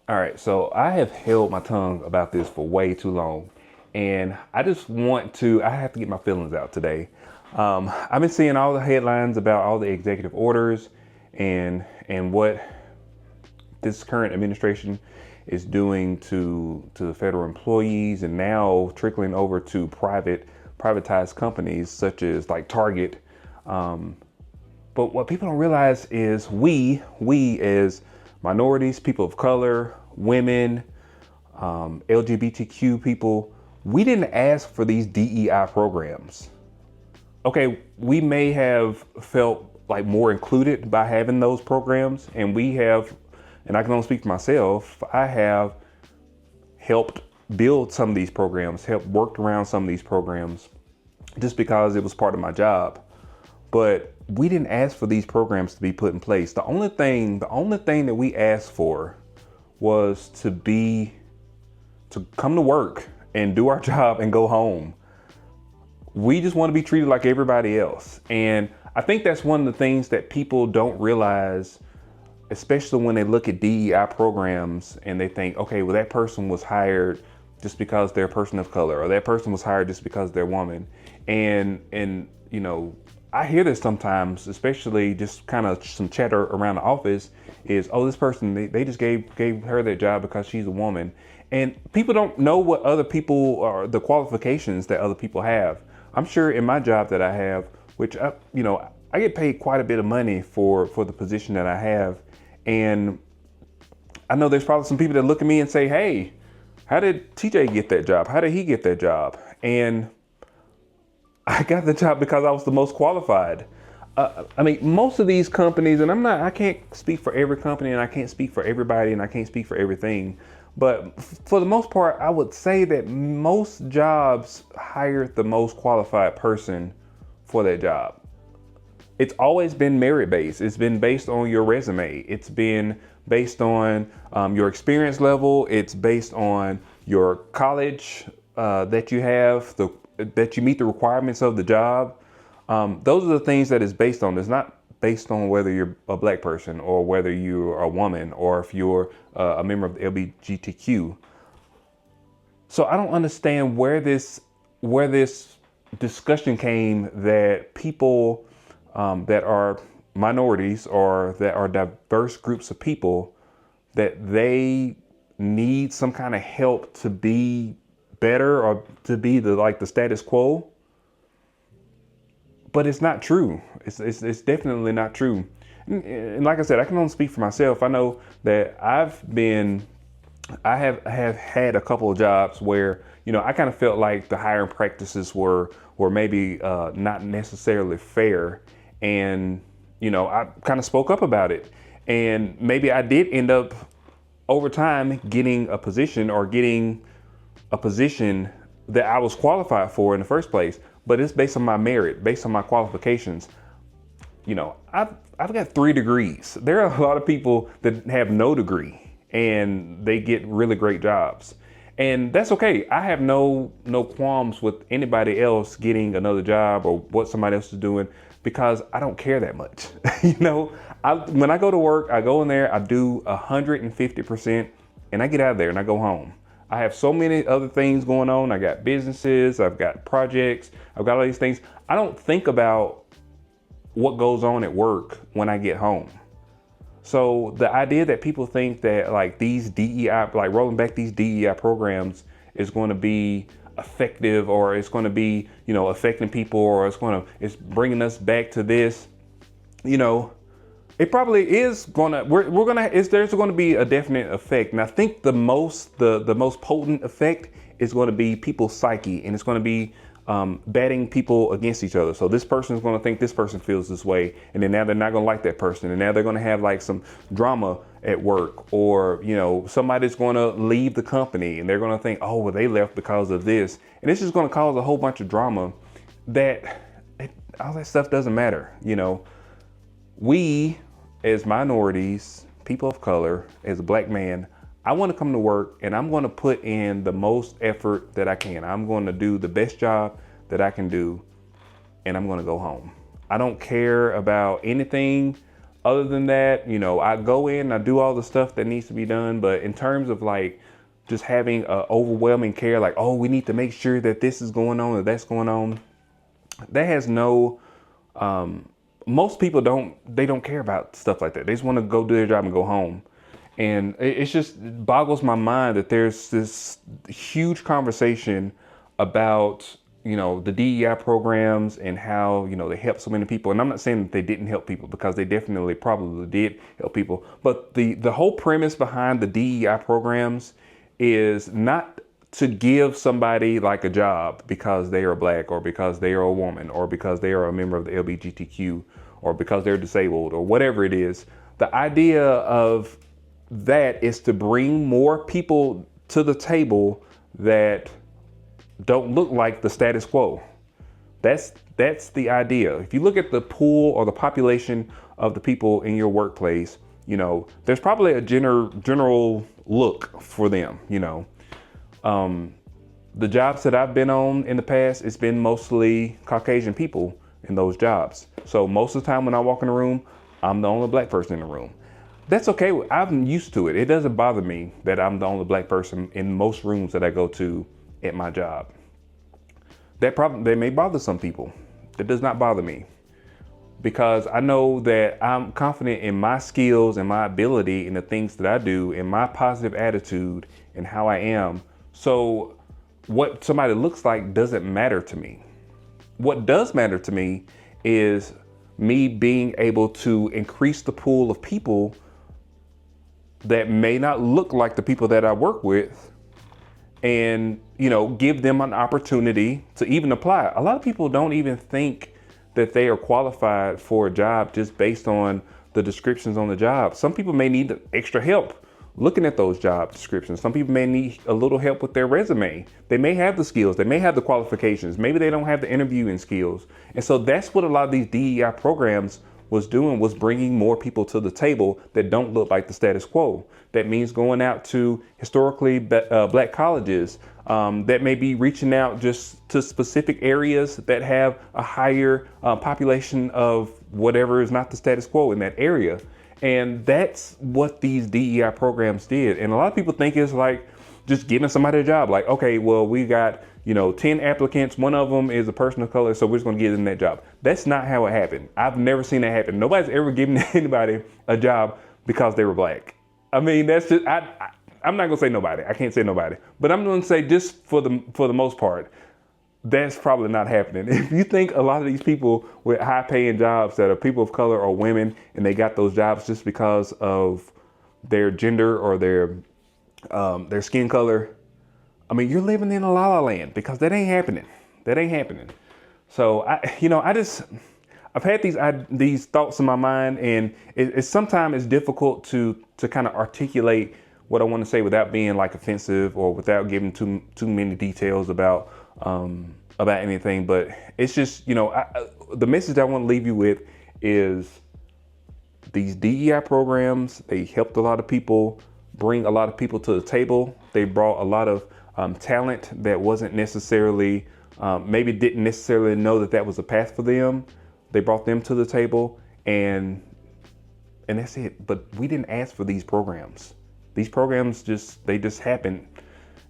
All right, so I have held my tongue about this for way too long, and I have to get my feelings out today. I've been seeing all the headlines about all the executive orders and what this current administration is doing to the federal employees, and now trickling over to privatized companies such as like Target. But what people don't realize is we as minorities, people of color, women, LGBTQ people, we didn't ask for these DEI programs. Okay, we may have felt like more included by having those programs, and and I can only speak for myself, I have helped build some of these programs, helped worked around some of these programs just because it was part of my job. But we didn't ask for these programs to be put in place. The only thing that we asked for was to come to work and do our job and go home. We just want to be treated like everybody else. And I think that's one of the things that people don't realize, especially when they look at DEI programs and they think, okay, well, that person was hired just because they're a person of color, or that person was hired just because they're a woman. And you know, I hear this sometimes, especially just kind of some chatter around the office is, oh, this person, they just gave her that job because she's a woman. And people don't know what other people or the qualifications that other people have. I'm sure in my job that I have, which I get paid quite a bit of money for the position that I have. And I know there's probably some people that look at me and say, hey, how did TJ get that job? How did he get that job? And I got the job because I was the most qualified. I mean, most of these companies, and I can't speak for every company, and I can't speak for everybody, and I can't speak for everything. But for the most part, I would say that most jobs hire the most qualified person for that job. It's always been merit-based. It's been based on your resume. It's been based on your experience level. It's based on your college that you have, that you meet the requirements of the job. Those are the things that it's based on. It's not based on whether you're a black person or whether you're a woman or if you're a member of the LGBTQ. So I don't understand where this discussion came that people that are minorities or that are diverse groups of people, that they need some kind of help to be better or to be the status quo. But it's not true. It's definitely not true. And like I said, I can only speak for myself. I know that I have had a couple of jobs where, I kind of felt like the hiring practices were maybe not necessarily fair. And, I kind of spoke up about it. And maybe I did end up over time getting a position that I was qualified for in the first place, but it's based on my merit, based on my qualifications. I've got 3 degrees. There are a lot of people that have no degree and they get really great jobs. And that's okay. I have no qualms with anybody else getting another job or what somebody else is doing, because I don't care that much. When I go to work, I go in there, I do 150%, and I get out of there and I go home. I have so many other things going on. I got businesses, I've got projects, I've got all these things. I don't think about what goes on at work when I get home. So the idea that people think that like these DEI, like rolling back these DEI programs is going to be effective, or it's going to be, affecting people, or it's bringing us back to this, it probably is gonna. There's going to be a definite effect, and I think the most potent effect is going to be people's psyche, and it's going to be batting people against each other. So this person is going to think this person feels this way, and then now they're not going to like that person, and now they're going to have like some drama at work, or somebody's going to leave the company, and they're going to think, oh, well, they left because of this, and it's just going to cause a whole bunch of drama. All that stuff doesn't matter. We as minorities, people of color, as a black man, I want to come to work and I'm going to put in the most effort that I can. I'm going to do the best job that I can do, and I'm going to go home. I don't care about anything Other than that, I go in, I do all the stuff that needs to be done. But in terms of like just having overwhelming care, like, oh, we need to make sure that this is going on or that's going on, that has no, most people don't care about stuff like that. They just want to go do their job and go home. And it's just, it boggles my mind that there's this huge conversation about, the DEI programs and how, they help so many people. And I'm not saying that they didn't help people, because they definitely probably did help people. But the whole premise behind the DEI programs is not to give somebody like a job because they are black, or because they are a woman, or because they are a member of the LGBTQ, or because they're disabled, or whatever it is. The idea of that is to bring more people to the table that don't look like the status quo. That's the idea. If you look at the pool or the population of the people in your workplace, there's probably a general look for them. The jobs that I've been on in the past, it's been mostly Caucasian people in those jobs. So most of the time when I walk in the room, I'm the only black person in the room. That's okay. I'm used to it. It doesn't bother me that I'm the only black person in most rooms that I go to at my job. That may bother some people. That does not bother me, because I know that I'm confident in my skills and my ability and the things that I do and my positive attitude and how I am. So what somebody looks like doesn't matter to me. What does matter to me is me being able to increase the pool of people that may not look like the people that I work with, and, give them an opportunity to even apply. A lot of people don't even think that they are qualified for a job just based on the descriptions on the job. Some people may need extra help looking at those job descriptions. Some people may need a little help with their resume. They may have the skills, they may have the qualifications, maybe they don't have the interviewing skills. And so that's what a lot of these DEI programs was doing, was bringing more people to the table that don't look like the status quo. That means going out to historically black colleges, that may be reaching out just to specific areas that have a higher population of whatever is not the status quo in that area. And that's what these DEI programs did. And a lot of people think it's like just giving somebody a job. Like, okay, well, we got 10 applicants. One of them is a person of color, so we're just going to give them that job. That's not how it happened. I've never seen that happen. Nobody's ever given anybody a job because they were black. I mean, that's just, I'm not going to say nobody. I can't say nobody. But I'm going to say just for the most part, that's probably not happening. If you think a lot of these people with high paying jobs that are people of color or women, and they got those jobs just because of their gender or their skin color, I mean, you're living in a la la land, because that ain't happening. That ain't happening. So I've had these thoughts in my mind, and it's sometimes it's difficult to kind of articulate what I want to say without being like offensive or without giving too many details about anything. But it's just, the message I want to leave you with is these DEI programs, they helped a lot of people, bring a lot of people to the table. They brought a lot of talent that wasn't necessarily, maybe didn't necessarily know that was a path for them. They brought them to the table, and that's it. But we didn't ask for these programs. These programs just happened,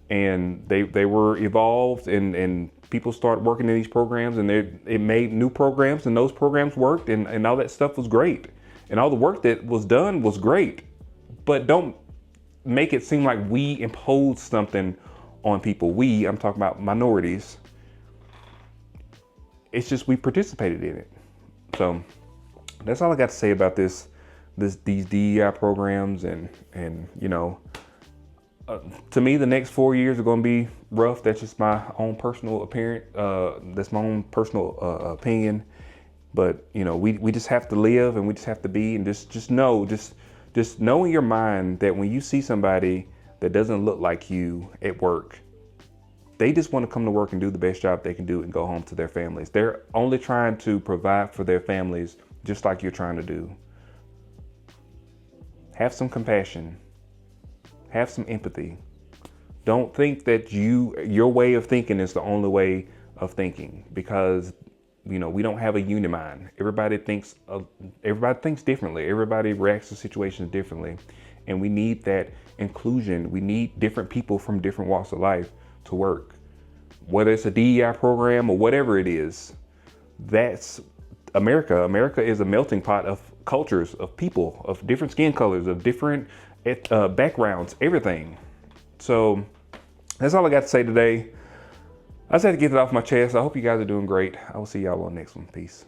and they were evolved, and people started working in these programs, and it made new programs, and those programs worked, and all that stuff was great. And all the work that was done was great. But don't make it seem like we imposed something on people. I'm talking about minorities. It's just we participated in it. So that's all I got to say about these DEI programs, and to me, the next 4 years are going to be rough. That's just my own personal that's my own personal opinion. But we just have to live, and we just have to be, and just know in your mind that when you see somebody that doesn't look like you at work, they just want to come to work and do the best job they can do and go home to their families. They're only trying to provide for their families, just like you're trying to do. Have some compassion. Have some empathy. Don't think that your way of thinking is the only way of thinking, because we don't have a union mind. Everybody thinks differently. Everybody reacts to situations differently. And we need that inclusion. We need different people from different walks of life to work. Whether it's a DEI program or whatever it is, that's America. America is a melting pot of cultures, of people, of different skin colors, of different backgrounds, everything. So that's all I got to say today. I just had to get it off my chest. I hope you guys are doing great. I will see y'all on the next one. Peace.